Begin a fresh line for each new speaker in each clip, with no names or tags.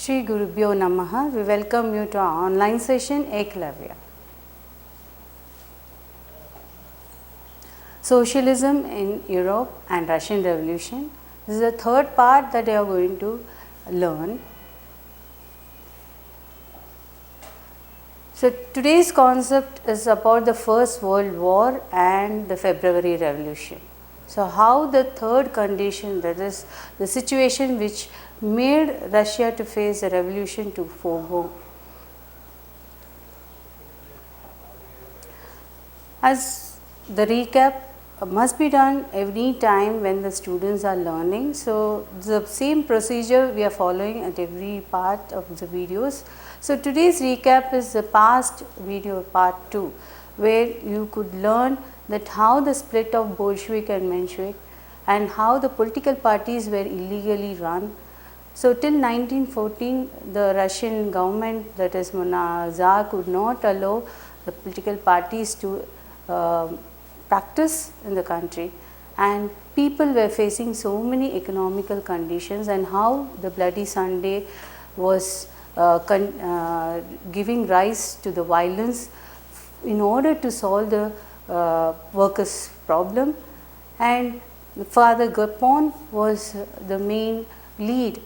Shri Gurubhyo Namaha. We welcome you to our online session Eklavya. Socialism in Europe and Russian Revolution. This is the third part that we are going to learn. So today's concept is about the First World War and the February Revolution. So how the third condition, that is the situation which made Russia to face the revolution to forego. As the recap must be done every time when the students are learning. So the same procedure we are following at every part of the videos. So today's recap is the past video, part 2, where you could learn that how the split of Bolshevik and Menshevik and how the political parties were illegally run. So till 1914, the Russian government, that is Tsar, could not allow the political parties to practice in the country, and people were facing so many economical conditions, and how the Bloody Sunday was giving rise to the violence in order to solve the workers' problem. And Father Gapon was the main lead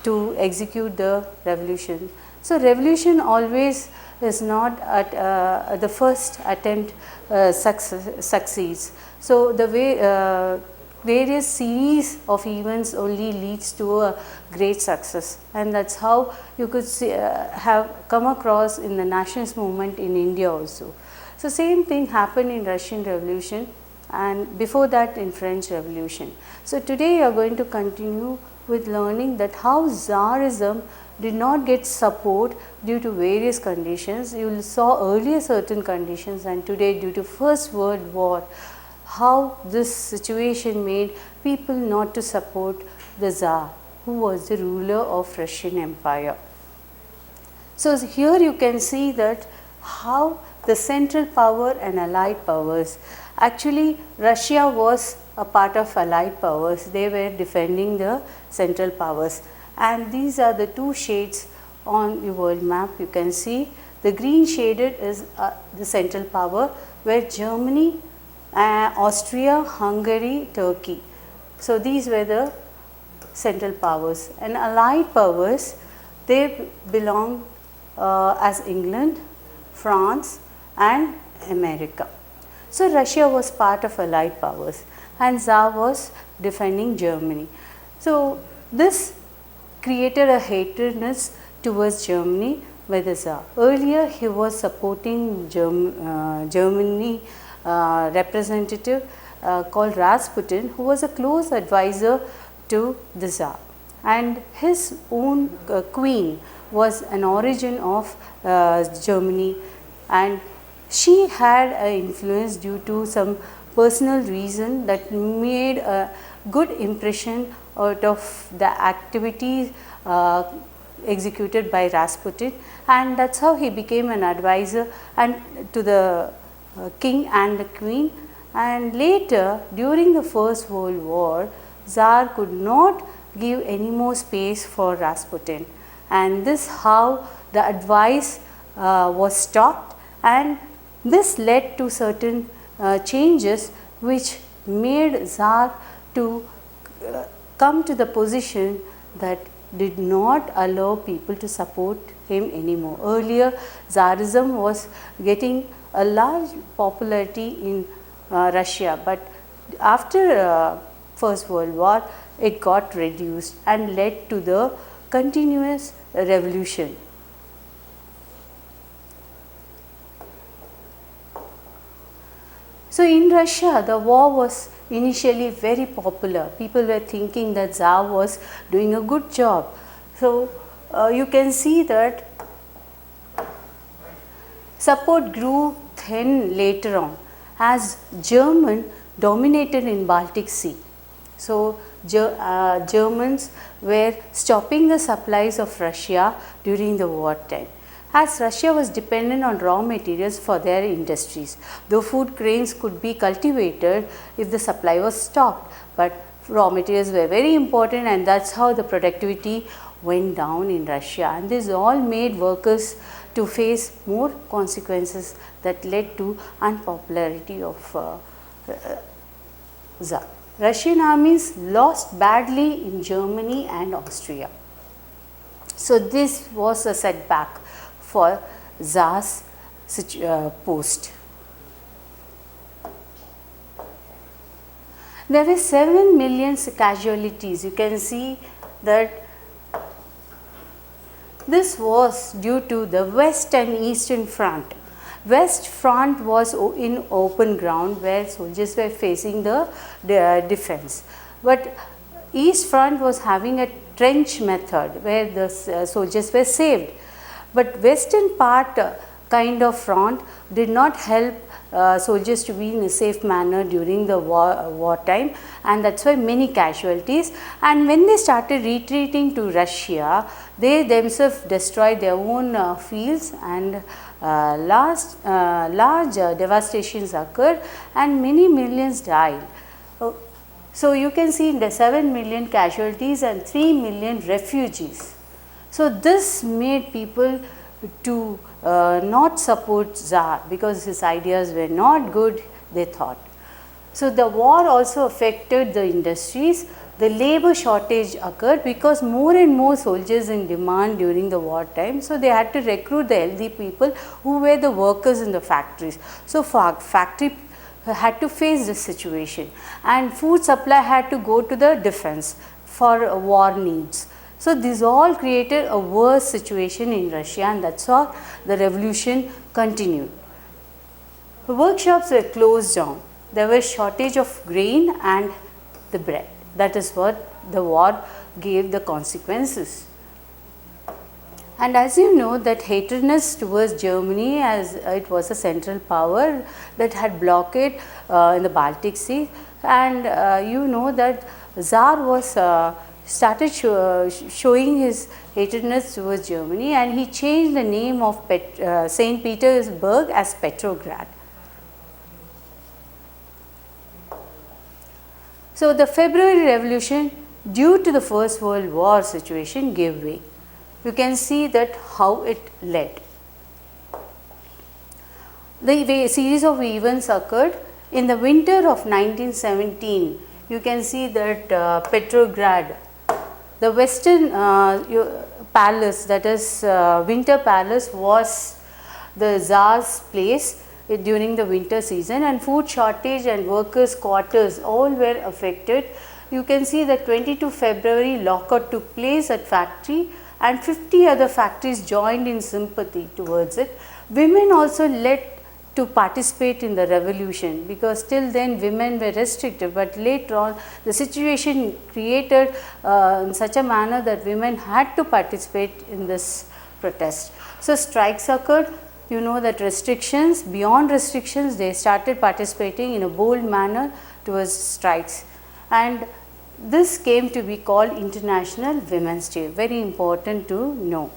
to execute the revolution. So revolution always is not at the first attempt succeeds. So the way various series of events only leads to a great success, and that's how you could see, have come across in the nationalist movement in India also. So same thing happened in Russian Revolution, and before that in French Revolution. So today we are going to continue with learning that how Tsarism did not get support due to various conditions. You saw earlier certain conditions, and today due to First World War, how this situation made people not to support the Tsar, who was the ruler of Russian Empire. So here you can see that how the central power and allied powers, actually Russia was a part of allied powers. They were defending the central powers, and these are the two shades on the world map. You can see the green shaded is the central power, where Germany, Austria, Hungary, Turkey. So these were the central powers, and allied powers, they belong as England, France and America. So Russia was part of allied powers, and Tsar was defending Germany. So this created a hatredness towards Germany by the Tsar. Earlier he was supporting Germany representative called Rasputin, who was a close advisor to the Tsar, and his own queen was an origin of Germany, and she had an influence due to some personal reason that made a good impression out of the activities executed by Rasputin, and that's how he became an advisor and to the king and the queen. And later, during the First World War, Tsar could not give any more space for Rasputin, and this how the advice was stopped, and this led to certain changes which made Tsar to come to the position that did not allow people to support him anymore. Earlier, Tsarism was getting a large popularity in Russia, but after First World War, it got reduced and led to the continuous revolution. So in Russia, the war was initially very popular. People were thinking that Tsar was doing a good job. So you can see that support grew thin later on as German dominated in Baltic Sea. So Germans were stopping the supplies of Russia during the wartime, as Russia was dependent on raw materials for their industries. Though food grains could be cultivated if the supply was stopped, but raw materials were very important, and that's how the productivity went down in Russia, and this all made workers to face more consequences that led to unpopularity of Tsar. Russian armies lost badly in Germany and Austria. So this was a setback for Tsar's post. There were 7 million casualties. You can see that this was due to the West and Eastern Front. West Front was in open ground where soldiers were facing the defense, but East Front was having a trench method where the soldiers were saved. But western part kind of front did not help soldiers to be in a safe manner during the wartime, and that's why many casualties. And when they started retreating to Russia, they themselves destroyed their own fields, and large devastations occurred and many millions died. So you can see the 7 million casualties and 3 million refugees. So this made people to not support Tsar because his ideas were not good, they thought. So the war also affected the industries. The labor shortage occurred because more and more soldiers in demand during the wartime. So they had to recruit the healthy people who were the workers in the factories. So factory had to face this situation, and food supply had to go to the defense for war needs. So this all created a worse situation in Russia, and that's how the revolution continued. The workshops were closed down. There was shortage of grain and the bread. That is what the war gave the consequences. And as you know that hatredness towards Germany, as it was a central power that had blockade in the Baltic Sea, and you know that Tsar was started showing his hatredness towards Germany, and he changed the name of St. Petersburg as Petrograd. So the February Revolution, due to the First World War situation, gave way. You can see that how it led. The series of events occurred in the winter of 1917. You can see that Petrograd, the Western Palace, that is Winter Palace, was the Tsar's place during the winter season, and food shortage and workers' quarters all were affected. You can see that 22 February lockout took place at factory, and 50 other factories joined in sympathy towards it. Women also led to participate in the revolution, because till then women were restricted, but later on the situation created in such a manner that women had to participate in this protest. So strikes occurred. You know that restrictions, beyond restrictions, they started participating in a bold manner towards strikes, and this came to be called International Women's Day. Very important to know.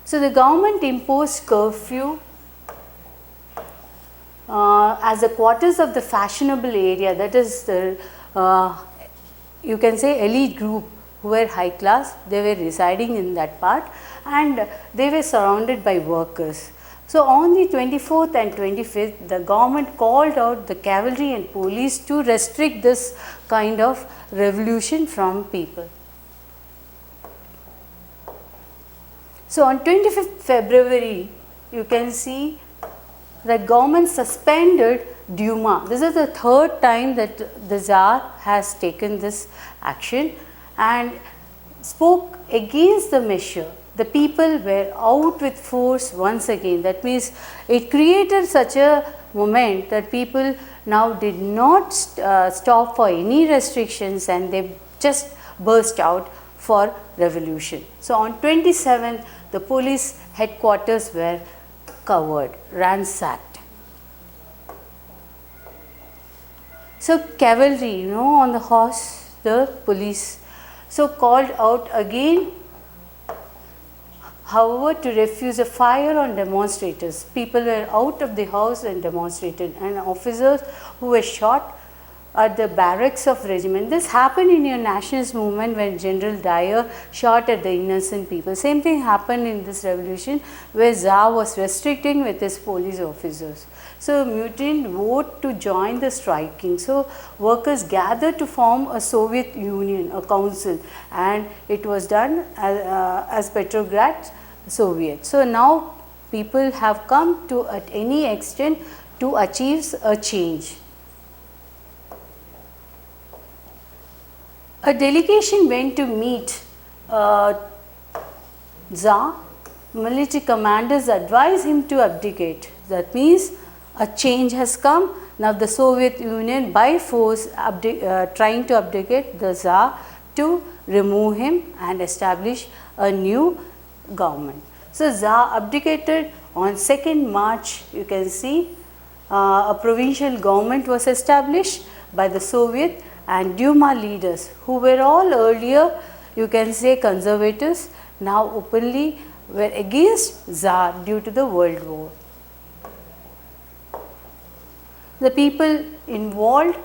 So the government imposed curfew as the quarters of the fashionable area, that is the you can say elite group who were high class, they were residing in that part, and they were surrounded by workers. So on the 24th and 25th, the government called out the cavalry and police to restrict this kind of revolution from people. So on 25th February, you can see that government suspended Duma. This is the third time that the Tsar has taken this action and spoke against the measure. The people were out with force once again. That means it created such a moment that people now did not stop for any restrictions, and they just burst out for revolution. So on 27th, the police headquarters were covered, ransacked. So cavalry, you know, on the horse, the police, so called out again, however, to refuse a fire on demonstrators. People were out of the house and demonstrated, and officers who were shot at the barracks of regiment. This happened in your nationalist movement when General Dyer shot at the innocent people. Same thing happened in this revolution where Tsar was restricting with his police officers. So mutinous vote to join the striking. So workers gathered to form a Soviet Union, a council, and it was done as Petrograd Soviet. So now people have come to at any extent to achieve a change. A delegation went to meet Tsar. Military commanders advised him to abdicate. That means a change has come. Now the Soviet Union by force trying to abdicate the Tsar to remove him and establish a new government. So Tsar abdicated on 2nd March. You can see a provincial government was established by the Soviet and Duma leaders who were all earlier, you can say, conservatives, now openly were against Tsar due to the World War. The people involved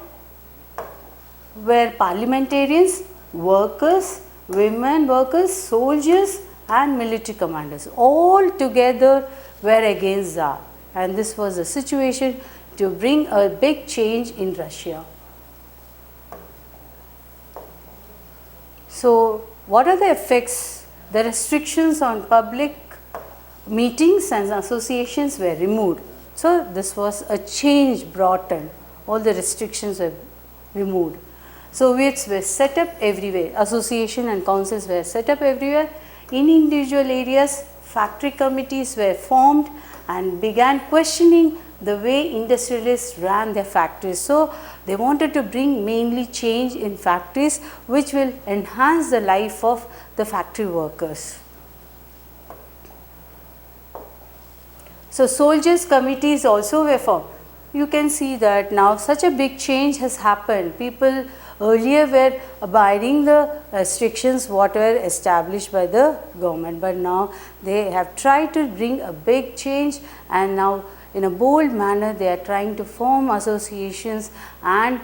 were parliamentarians, workers, women workers, soldiers and military commanders. All together were against Tsar, and this was a situation to bring a big change in Russia. So what are the effects? The restrictions on public meetings and associations were removed. So this was a change brought in. All the restrictions were removed. Soviets were set up everywhere. Association and councils were set up everywhere. In individual areas, factory committees were formed and began questioning the way industrialists ran their factories. So they wanted to bring mainly change in factories which will enhance the life of the factory workers. So soldiers committees also were formed. You can see that now such a big change has happened. People earlier were abiding the restrictions what were established by the government, but now they have tried to bring a big change, and now in a bold manner they are trying to form associations and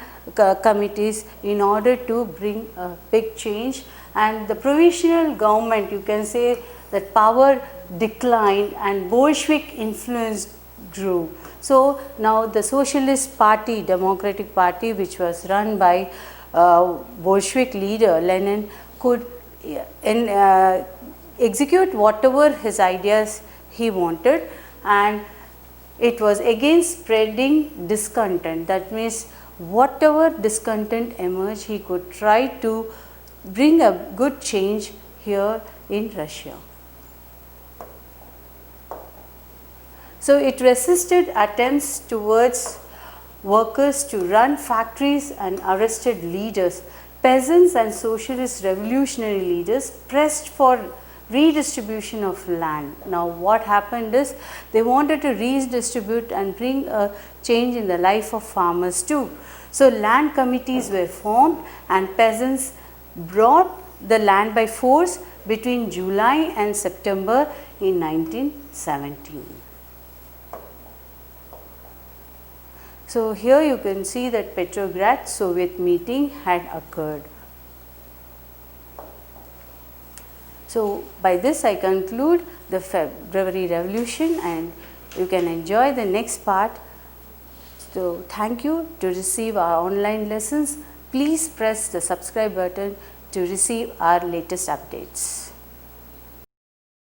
committees in order to bring a big change. And the provisional government, you can say that power declined and Bolshevik influence grew. So now the Socialist Party, Democratic Party, which was run by Bolshevik leader Lenin, could execute whatever his ideas he wanted, and it was against spreading discontent. That means whatever discontent emerged, he could try to bring a good change here in Russia. So it resisted attempts towards workers to run factories and arrested leaders. Peasants and socialist revolutionary leaders pressed for redistribution of land. Now what happened is they wanted to redistribute and bring a change in the life of farmers too. So land committees were formed and peasants brought the land by force between July and September in 1917. So here you can see that Petrograd Soviet meeting had occurred. So by this I conclude the February Revolution, and you can enjoy the next part. So thank you. To receive our online lessons, please press the subscribe button to receive our latest updates.